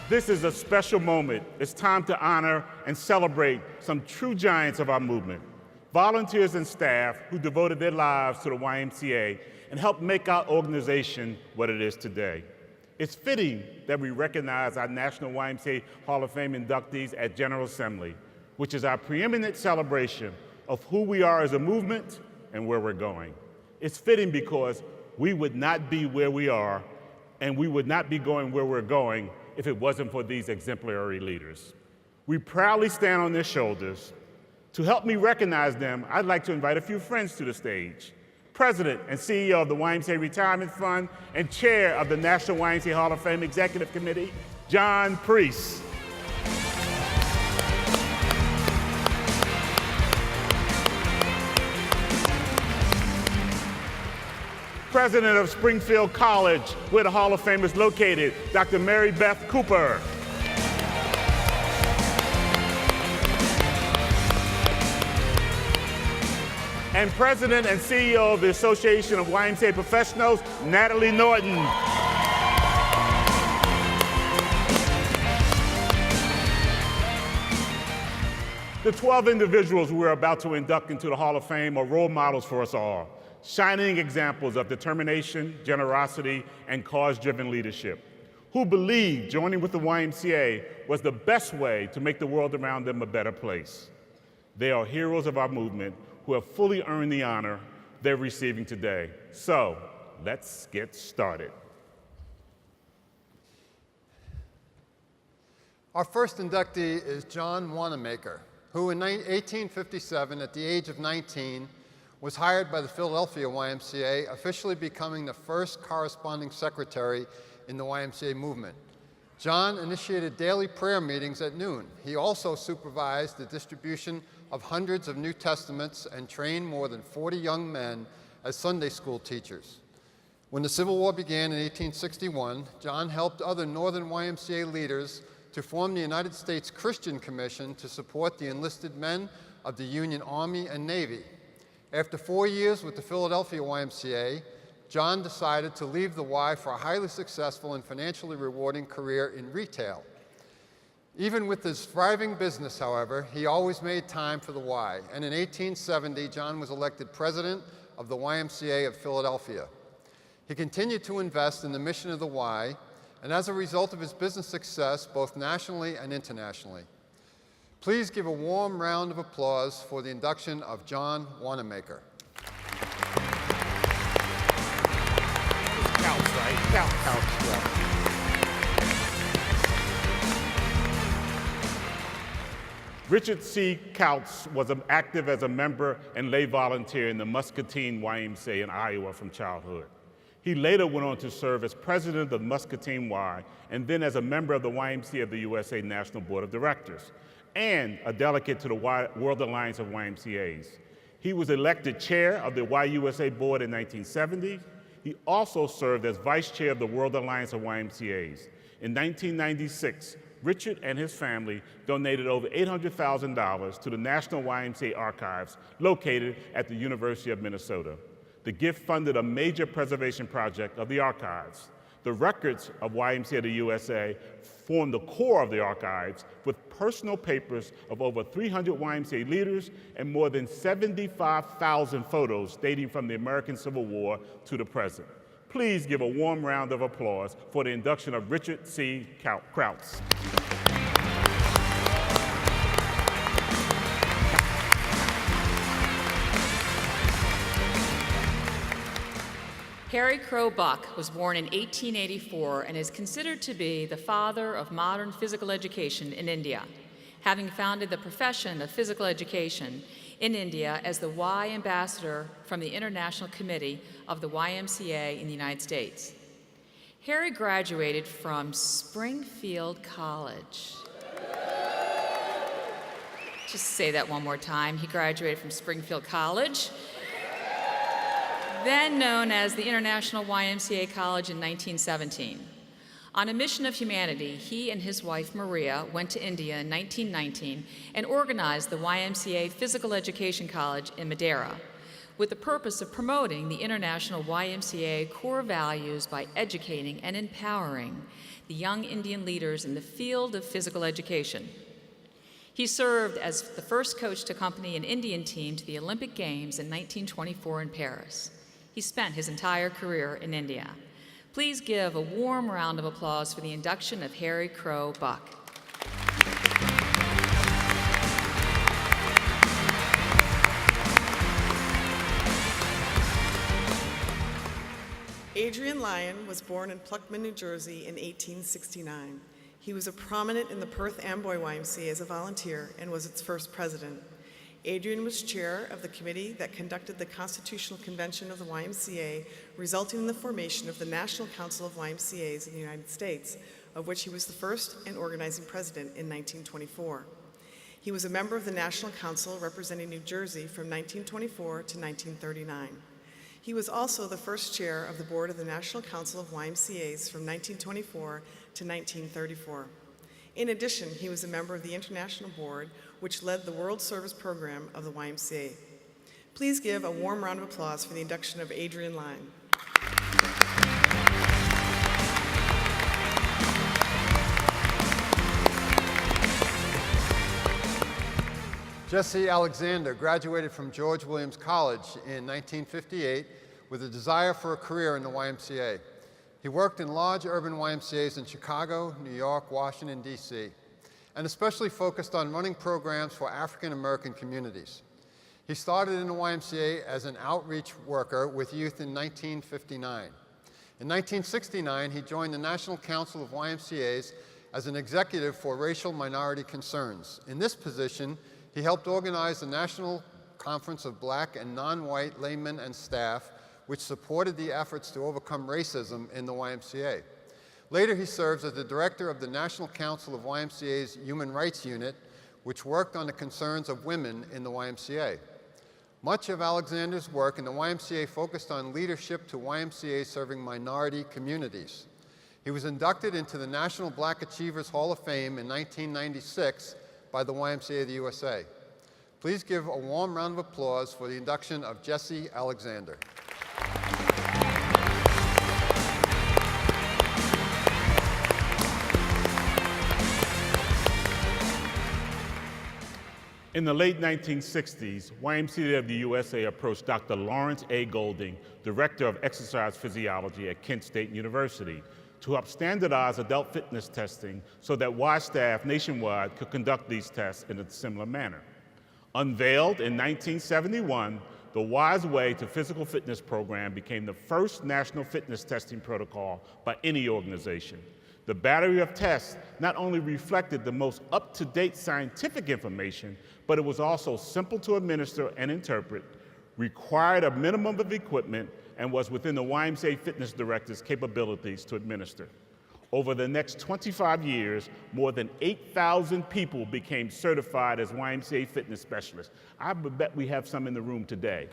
This is a special moment. It's time to honor and celebrate some true giants of our movement, volunteers and staff who devoted their lives to the YMCA and helped make our organization what it is today. It's fitting that we recognize our National YMCA Hall of Fame inductees at General Assembly, which is our preeminent celebration of who we are as a movement and where we're going. It's fitting because we would not be where we are and we would not be going where we're going if it wasn't for these exemplary leaders. We proudly stand on their shoulders. To help me recognize them, I'd like to invite a few friends to the stage. President and CEO of the YMCA Retirement Fund and Chair of the National YMCA Hall of Fame Executive Committee, John Priest. President of Springfield College, where the Hall of Fame is located, Dr. Mary Beth Cooper. And President and CEO of the Association of YMCA Professionals, Natalie Norton. The 12 individuals we're about to induct into the Hall of Fame are role models for us all, shining examples of determination, generosity, and cause-driven leadership, who believed joining with the YMCA was the best way to make the world around them a better place. They are heroes of our movement who have fully earned the honor they're receiving today. So, let's get started. Our first inductee is John Wanamaker, who in 1857, at the age of 19, was hired by the Philadelphia YMCA, officially becoming the first corresponding secretary in the YMCA movement. John initiated daily prayer meetings at noon. He also supervised the distribution of hundreds of New Testaments and trained more than 40 young men as Sunday school teachers. When the Civil War began in 1861, John helped other Northern YMCA leaders to form the United States Christian Commission to support the enlisted men of the Union Army and Navy. After 4 years with the Philadelphia YMCA, John decided to leave the Y for a highly successful and financially rewarding career in retail. Even with his thriving business, however, he always made time for the Y, and in 1870, John was elected president of the YMCA of Philadelphia. He continued to invest in the mission of the Y, and as a result of his business success, both nationally and internationally. Please give a warm round of applause for the induction of John Wanamaker. Kautz, right? Kautz, yeah. Richard C. Kautz was active as a member and lay volunteer in the Muscatine YMCA in Iowa from childhood. He later went on to serve as president of Muscatine Y and then as a member of the YMCA of the USA National Board of Directors and a delegate to the World Alliance of YMCAs. He was elected chair of the YUSA board in 1970. He also served as vice chair of the World Alliance of YMCAs. In 1996, Richard and his family donated over $800,000 to the National YMCA Archives located at the University of Minnesota. The gift funded a major preservation project of the archives. The records of YMCA of the USA form the core of the archives with personal papers of over 300 YMCA leaders and more than 75,000 photos dating from the American Civil War to the present. Please give a warm round of applause for the induction of Richard C. Kautz. Harry Crowbuck was born in 1884 and is considered to be the father of modern physical education in India, having founded the profession of physical education in India as the Y ambassador from the International Committee of the YMCA in the United States. Harry graduated from Springfield College. Just say that one more time. He graduated from Springfield College, then known as the International YMCA College in 1917. On a mission of humanity, he and his wife Maria went to India in 1919 and organized the YMCA Physical Education College in Madeira, with the purpose of promoting the international YMCA core values by educating and empowering the young Indian leaders in the field of physical education. He served as the first coach to accompany an Indian team to the Olympic Games in 1924 in Paris. He spent his entire career in India. Please give a warm round of applause for the induction of Harry Crowbuck. Adrian Lion was born in Pluckman, New Jersey in 1869. He was a prominent in the Perth Amboy YMCA as a volunteer and was its first president. Adrian was chair of the committee that conducted the Constitutional Convention of the YMCA, resulting in the formation of the National Council of YMCAs in the United States, of which he was the first and organizing president in 1924. He was a member of the National Council representing New Jersey from 1924 to 1939. He was also the first chair of the board of the National Council of YMCAs from 1924 to 1934. In addition, he was a member of the International Board, which led the World Service Program of the YMCA. Please give a warm round of applause for the induction of Adrian Lion. Jessi Alexander graduated from George Williams College in 1958 with a desire for a career in the YMCA. He worked in large urban YMCAs in Chicago, New York, Washington, D.C., and especially focused on running programs for African American communities. He started in the YMCA as an outreach worker with youth in 1959. In 1969, he joined the National Council of YMCAs as an executive for racial minority concerns. In this position, he helped organize the National Conference of Black and Non-White Laymen and Staff, which supported the efforts to overcome racism in the YMCA. Later, he serves as the director of the National Council of YMCA's Human Rights Unit, which worked on the concerns of women in the YMCA. Much of Alexander's work in the YMCA focused on leadership to YMCA serving minority communities. He was inducted into the National Black Achievers Hall of Fame in 1996 by the YMCA of the USA. Please give a warm round of applause for the induction of Jessi Alexander. In the late 1960s, YMCA of the USA approached Dr. Lawrence A. Goulding, Director of Exercise Physiology at Kent State University, to help standardize adult fitness testing so that Y staff nationwide could conduct these tests in a similar manner. Unveiled in 1971, the Wise Way to Physical Fitness program became the first national fitness testing protocol by any organization. The battery of tests not only reflected the most up-to-date scientific information, but it was also simple to administer and interpret, required a minimum of equipment, and was within the YMCA fitness director's capabilities to administer. Over the next 25 years, more than 8,000 people became certified as YMCA fitness specialists. I bet we have some in the room today.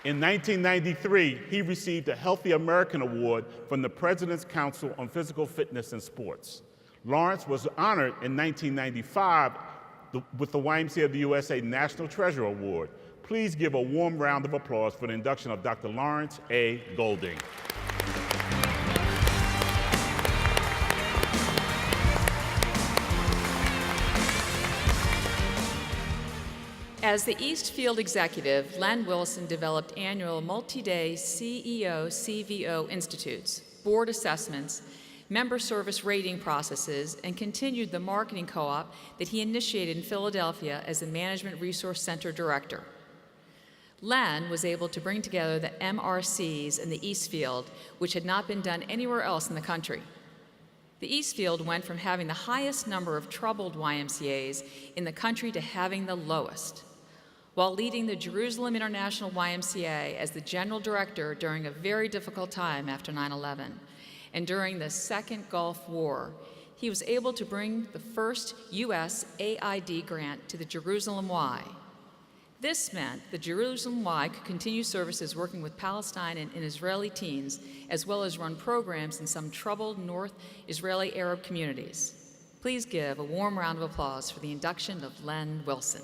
In 1993, he received a Healthy American Award from the President's Council on Physical Fitness and Sports. Lawrence was honored in 1995 with the YMCA of the USA National Treasure Award. Please give a warm round of applause for the induction of Dr. Lawrence A. Goulding. As the Eastfield executive, Len Wilson developed annual multi-day CEO-CVO institutes, board assessments, member service rating processes, and continued the marketing co-op that he initiated in Philadelphia as the Management Resource Center director. Len was able to bring together the MRCs in the Eastfield, which had not been done anywhere else in the country. The Eastfield went from having the highest number of troubled YMCAs in the country to having the lowest. While leading the Jerusalem International YMCA as the general director during a very difficult time after 9/11, and during the Second Gulf War, he was able to bring the first U.S. AID grant to the Jerusalem Y. This meant the Jerusalem Y could continue services working with Palestine and Israeli teens, as well as run programs in some troubled North Israeli Arab communities. Please give a warm round of applause for the induction of Len Wilson.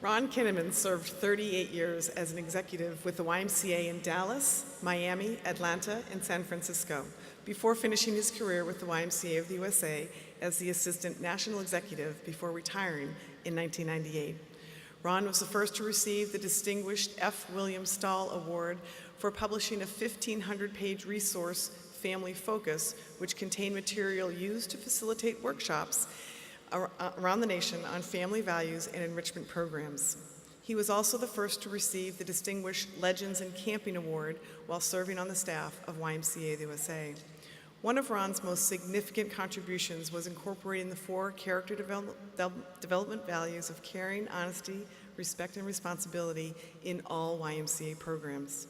Ron Kinnaman served 38 years as an executive with the YMCA in Dallas, Miami, Atlanta, and San Francisco, before finishing his career with the YMCA of the USA as the Assistant National Executive before retiring in 1998. Ron was the first to receive the distinguished F. William Stahl Award for publishing a 1,500-page resource, Family Focus, which contained material used to facilitate workshops around the nation on family values and enrichment programs. He was also the first to receive the distinguished Legends in Camping Award while serving on the staff of YMCA the USA. One of Ron's most significant contributions was incorporating the 4 character development values of caring, honesty, respect, and responsibility in all YMCA programs.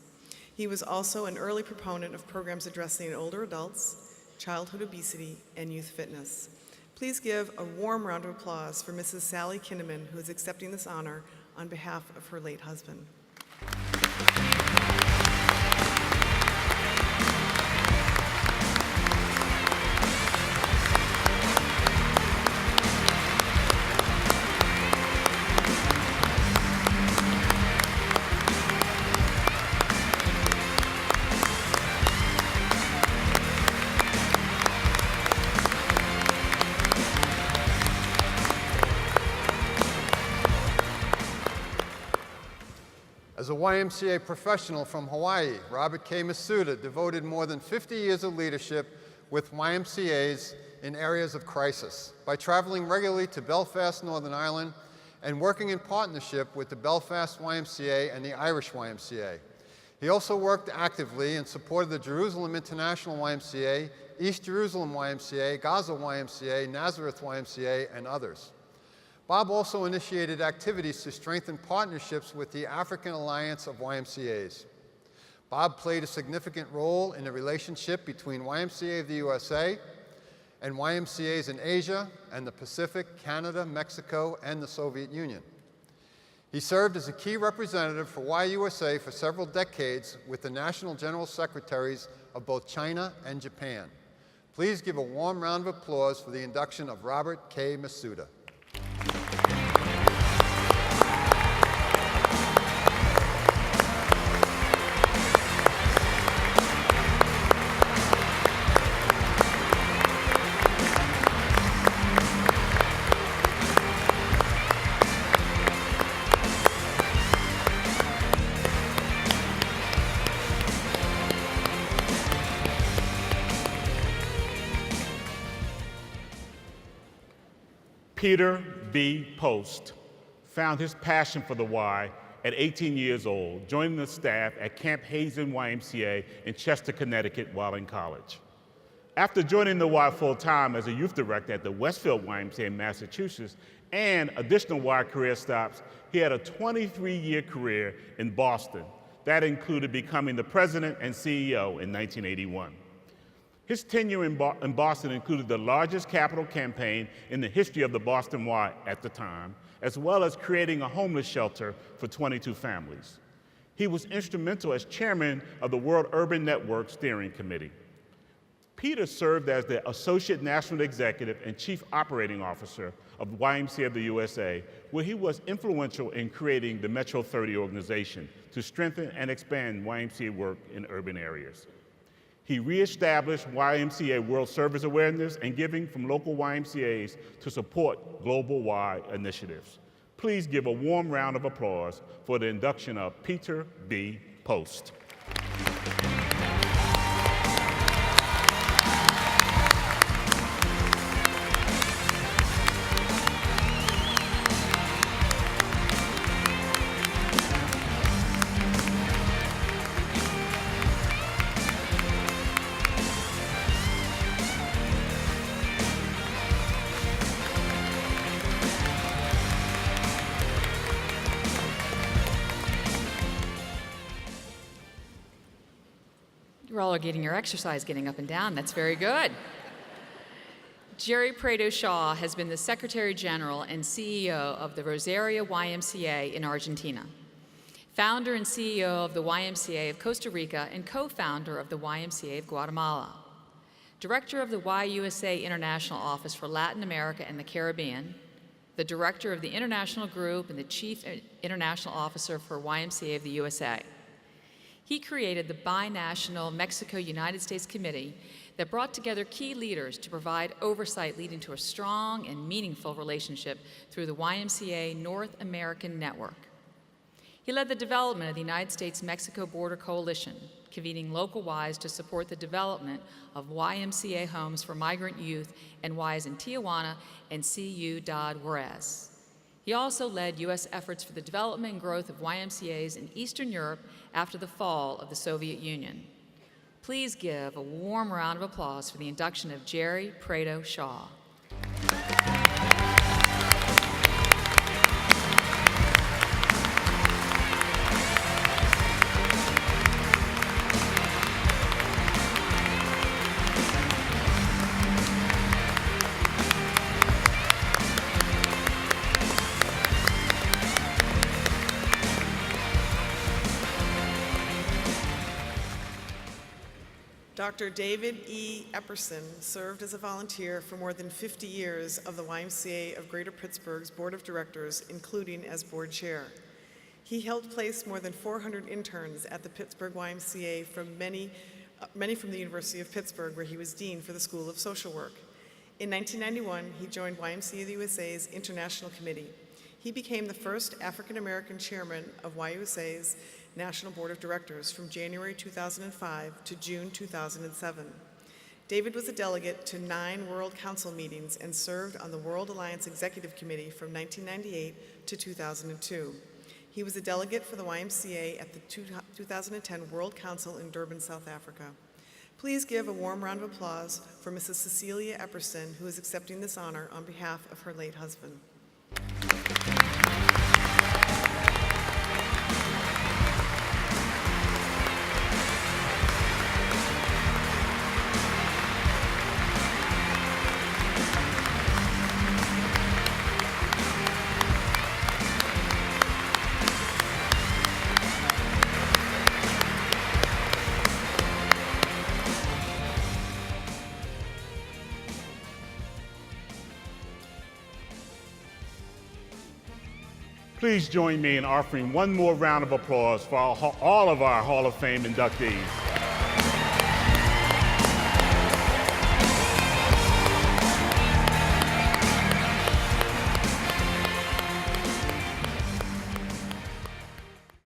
He was also an early proponent of programs addressing older adults, childhood obesity, and youth fitness. Please give a warm round of applause for Mrs. Sally Kinnaman, who is accepting this honor on behalf of her late husband. As a YMCA professional from Hawaii, Robert K. Masuda devoted more than 50 years of leadership with YMCAs in areas of crisis by traveling regularly to Belfast, Northern Ireland, and working in partnership with the Belfast YMCA and the Irish YMCA. He also worked actively in support of the Jerusalem International YMCA, East Jerusalem YMCA, Gaza YMCA, Nazareth YMCA, and others. Bob also initiated activities to strengthen partnerships with the African Alliance of YMCAs. Bob played a significant role in the relationship between YMCA of the USA and YMCAs in Asia and the Pacific, Canada, Mexico, and the Soviet Union. He served as a key representative for YUSA for several decades with the National General Secretaries of both China and Japan. Please give a warm round of applause for the induction of Robert K. Masuda. Peter B. Post found his passion for the Y at 18 years old, joining the staff at Camp Hazen YMCA in Chester, Connecticut while in college. After joining the Y full-time as a youth director at the Westfield YMCA in Massachusetts and additional Y career stops, he had a 23-year career in Boston. That included becoming the president and CEO in 1981. His tenure in Boston included the largest capital campaign in the history of the Boston Y at the time, as well as creating a homeless shelter for 22 families. He was instrumental as chairman of the World Urban Network Steering Committee. Peter served as the Associate National Executive and Chief Operating Officer of YMCA of the USA, where he was influential in creating the Metro 30 organization to strengthen and expand YMCA work in urban areas. He reestablished YMCA World Service Awareness and giving from local YMCAs to support global Y initiatives. Please give a warm round of applause for the induction of Peter B. Post. You all are getting your exercise, getting up and down. That's very good. Jerry Prado Shaw has been the Secretary General and CEO of the Rosario YMCA in Argentina, founder and CEO of the YMCA of Costa Rica, and co-founder of the YMCA of Guatemala, director of the YUSA International Office for Latin America and the Caribbean, the director of the International Group and the chief international officer for YMCA of the USA. He created the binational Mexico-United States Committee that brought together key leaders to provide oversight leading to a strong and meaningful relationship through the YMCA North American Network. He led the development of the United States-Mexico Border Coalition, convening local Ys to support the development of YMCA homes for migrant youth and Ys in Tijuana and Ciudad Juarez. He also led U.S. efforts for the development and growth of YMCAs in Eastern Europe after the fall of the Soviet Union. Please give a warm round of applause for the induction of Jerry Prado Shaw. Dr. David E. Epperson served as a volunteer for more than 50 years of the YMCA of Greater Pittsburgh's Board of Directors, including as board chair. He helped place more than 400 interns at the Pittsburgh YMCA, from many from the University of Pittsburgh, where he was dean for the School of Social Work. In 1991, he joined YMCA of the USA's International Committee. He became the first African-American chairman of YUSA's National Board of Directors from January 2005 to June 2007. David was a delegate to 9 World Council meetings and served on the World Alliance Executive Committee from 1998 to 2002. He was a delegate for the YMCA at the 2010 World Council in Durban, South Africa. Please give a warm round of applause for Mrs. Cecilia Epperson, who is accepting this honor on behalf of her late husband. Please join me in offering one more round of applause for all of our Hall of Fame inductees.